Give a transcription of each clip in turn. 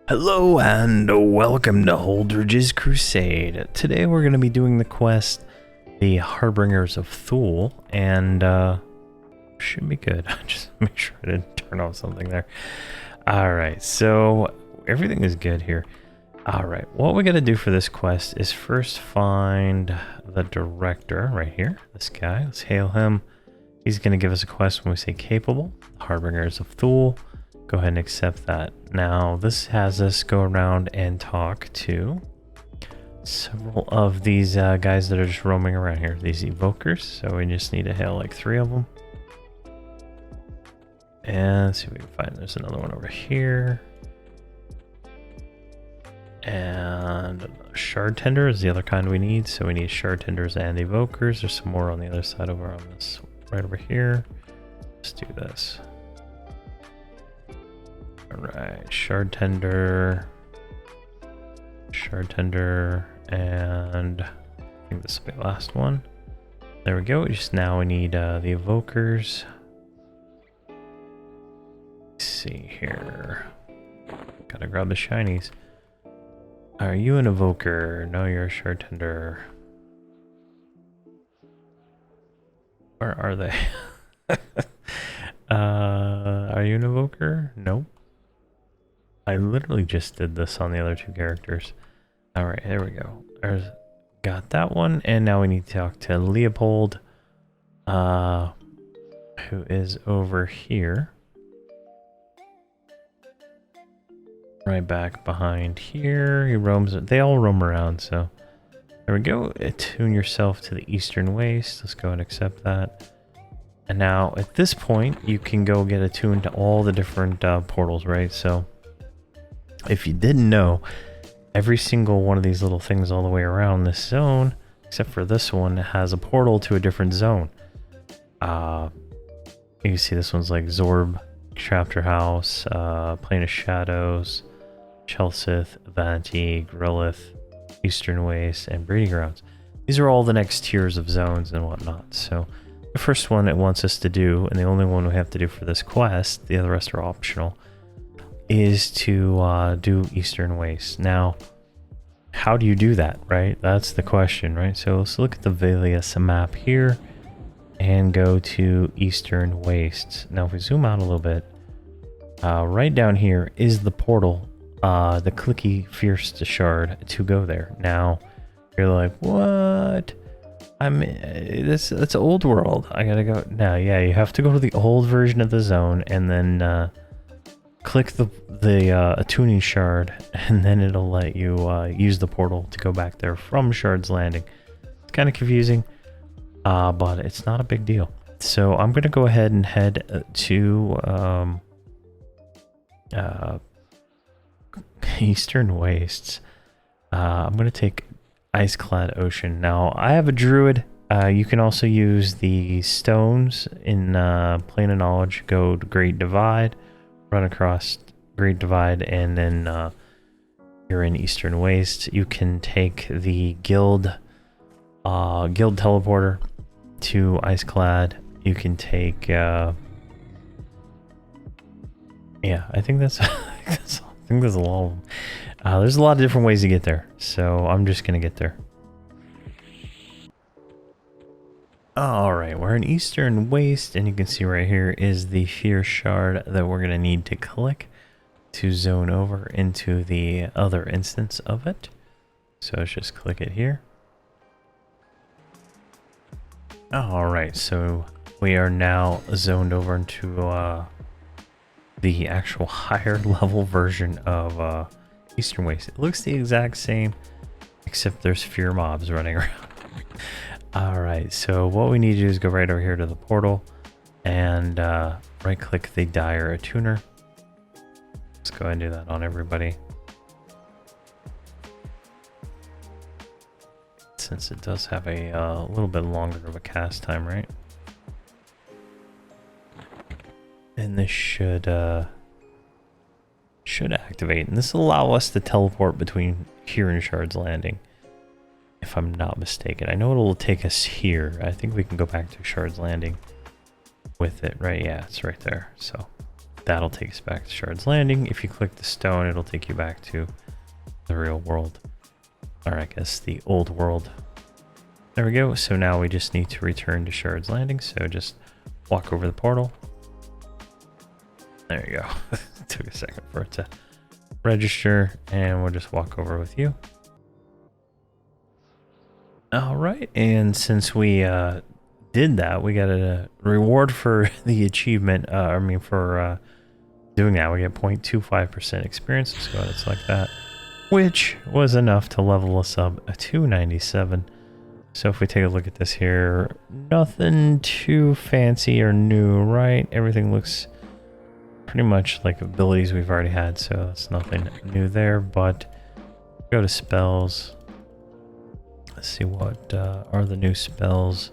Hello and welcome to Holdredge's Crusade. Today we're going to be doing the quest, the Harbingers of Thule, and should be good. Just make sure I didn't turn off something there. Alright, so everything is good here. Alright, what we got to do for this quest is first find the director right here, this guy. Let's hail him. He's going to give us a quest when we say capable, Harbingers of Thule. Go ahead and accept that. Now, this has us go around and talk to several of these guys that are just roaming around here, these evokers. So we just need to hail like 3 of them. And see if we can find, there's another one over here. And shard tender is the other kind we need. So we need shard tenders and evokers. There's some more on the other side over on this, right over here. Let's do this. Alright, shard tender, and I think this will be the last one. There we go. Just now we need the evokers. Let's see here. Gotta grab the shinies. Are you an evoker? No, you're a shard tender. Where are they? Are you an evoker? Nope. I literally just did this on the other 2 characters. Alright, there we go. Got that one, and now we need to talk to Leopold, who is over here. Right back behind here. He roams, they all roam around, so there we go. Attune yourself to the Eastern Waste. Let's go and accept that. And now, at this point, you can go get attuned to all the different portals, right? So, if you didn't know, every single one of these little things all the way around this zone, except for this one, has a portal to a different zone. You can see this one's like Zorb, Chapter House, Plane of Shadows, Chelsith, Vanti, Grillith, Eastern Waste, and Breeding Grounds. These are all the next tiers of zones and whatnot. So, the first one it wants us to do, and the only one we have to do for this quest, the other rest are optional, is to do Eastern Waste. Now, how do you do that, right? That's the question, right? So let's look at the Valius map here and go to Eastern Wastes. Now, if we zoom out a little bit, right down here is the portal, the clicky fierce shard to go there. Now, you're like, what? That's old world. I gotta go. No, yeah, you have to go to the old version of the zone and then click the attuning shard, and then it'll let you use the portal to go back there from Shard's Landing. It's kind of confusing, but it's not a big deal. So I'm gonna go ahead and head to Eastern Wastes. I'm gonna take Ice-clad Ocean. Now, I have a druid. You can also use the stones in Plane of Knowledge. Go to Great Divide, run across Great Divide, and then you're in Eastern Waste. You can take the guild teleporter to Ice-clad. You can take yeah, I think that's I think there's a lot of them. There's a lot of different ways to get there, so I'm just gonna get there. Alright, we're in Eastern Waste, and you can see right here is the Fierce Shard that we're gonna need to click to zone over into the other instance of it. So let's just click it here. Alright, so we are now zoned over into the actual higher level version of Eastern Waste. It looks the exact same, except there's fewer mobs running around. Alright, so what we need to do is go right over here to the portal and right click the Dire Attuner. Let's go ahead and do that on everybody, since it does have a little bit longer of a cast time, right? And this should activate, and this will allow us to teleport between here and Shard's Landing, if I'm not mistaken. I know it'll take us here. I think we can go back to Shard's Landing with it, right? Yeah, it's right there. So that'll take us back to Shard's Landing. If you click the stone, it'll take you back to the real world. Or I guess the old world. There we go. So now we just need to return to Shard's Landing. So just walk over the portal. There you go. Took a second for it to register, and we'll just walk over with you. All right, and since we did that, we got a reward for the achievement. For doing that, we get 0.25% experience. Let's go ahead and select that, which was enough to level us up to 97. So if we take a look at this here, nothing too fancy or new, right? Everything looks pretty much like abilities we've already had, so that's nothing new there. But go to spells. Let's see what are the new spells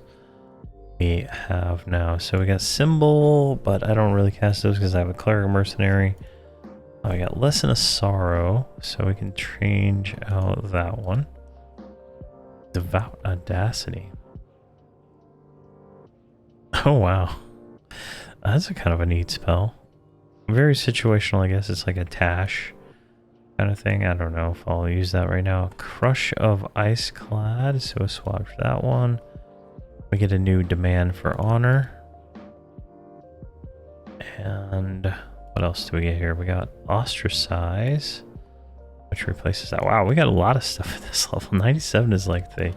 we have now. So we got symbol, but I don't really cast those because I have a cleric mercenary. I got lesson of sorrow, so we can change out that one. Devout audacity. Oh wow, that's a kind of a neat spell. Very situational, I guess. It's like a Tash kind of thing. I don't know if I'll use that right now. Crush of Ice Clad, so we'll swap for that one. We get a new demand for honor. And what else do we get here? We got ostracize, which replaces that. Wow, we got a lot of stuff at this level. 97 is like the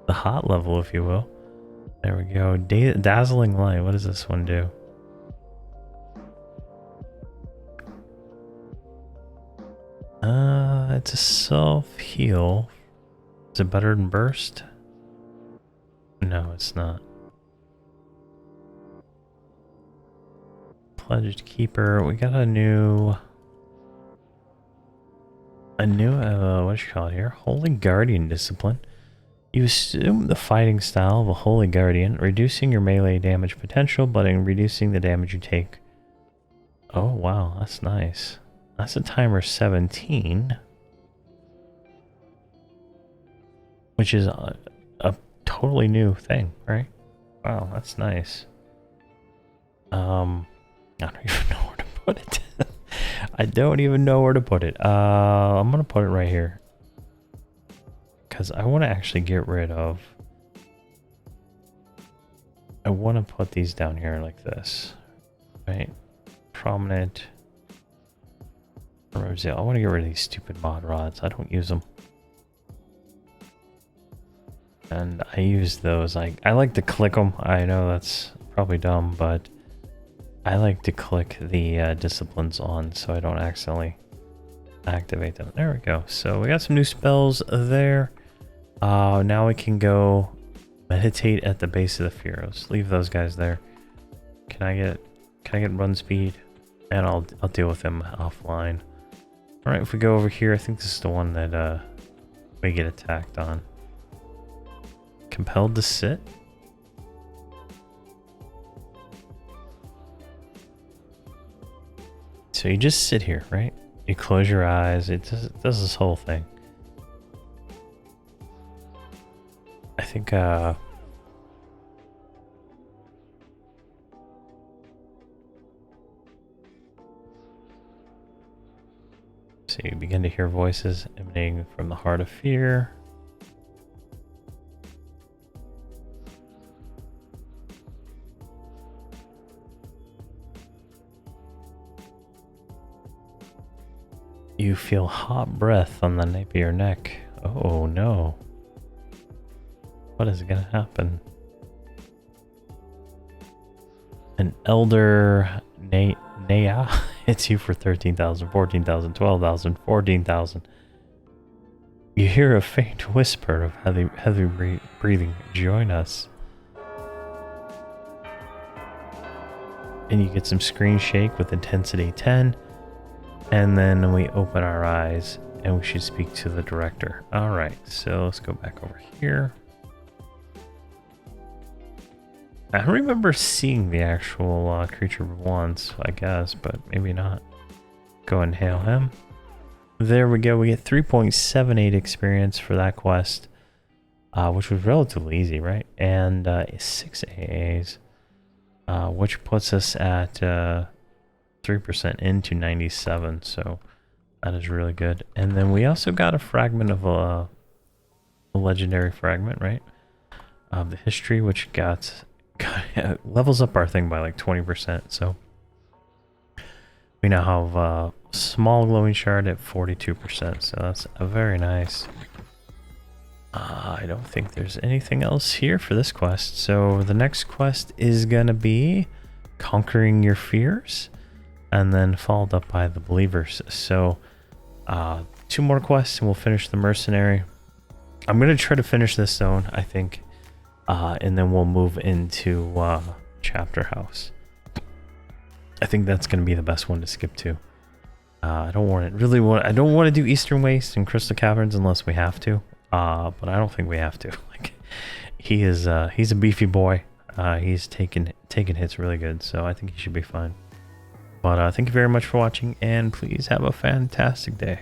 hot level, if you will. There we go. Dazzling light. What does this one do? It's a self-heal. Is it better than burst? No, it's not. Pledged Keeper. We got a new what do you call it here? Holy Guardian Discipline. You assume the fighting style of a Holy Guardian, reducing your melee damage potential, but in reducing the damage you take. Oh wow, that's nice. That's a timer 17. Which is a totally new thing, right? Wow, that's nice. I don't even know where to put it. I don't even know where to put it. I'm gonna put it right here. Because I want to actually get rid of... I want to put these down here like this. Right? Prominent. I want to get rid of these stupid mod rods. I don't use them. And I use those. I like to click them. I know that's probably dumb, but I like to click the disciplines on so I don't accidentally activate them. There we go. So we got some new spells there. Now we can go meditate at the base of the Pharaohs. Leave those guys there. Can I get run speed? And I'll deal with them offline. All right, if we go over here, I think this is the one that we get attacked on. Compelled to sit. So you just sit here, right? You close your eyes. It does this whole thing. I think so you begin to hear voices emanating from the heart of fear. You feel hot breath on the nape of your neck. Oh no. What is gonna happen? An elder Naya hits you for 13,000, 14,000, 12,000, 14,000. You hear a faint whisper of heavy breathing. Join us. And you get some screen shake with intensity 10. And then we open our eyes and we should speak to the director. All right, so let's go back over here. I don't remember seeing the actual creature once, I guess, but maybe not. Go and hail him. There we go. We get 3.78 experience for that quest, which was relatively easy, right? And 6 AAs, which puts us at 3% into 97, so that is really good. And then we also got a fragment of a legendary fragment, right? The history, which got levels up our thing by like 20%. So we now have a small glowing shard at 42%. So that's a very nice. I don't think there's anything else here for this quest. So the next quest is gonna be conquering your fears, and then followed up by the believers. So 2 more quests and we'll finish the mercenary. I'm gonna try to finish this zone, I think, and then we'll move into chapter house. I think that's gonna be the best one to skip to. I don't want to do Eastern Waste and Crystal Caverns unless we have to. But I don't think we have to. Like, he's a beefy boy. He's taking hits really good, so I think he should be fine. But thank you very much for watching, and please have a fantastic day.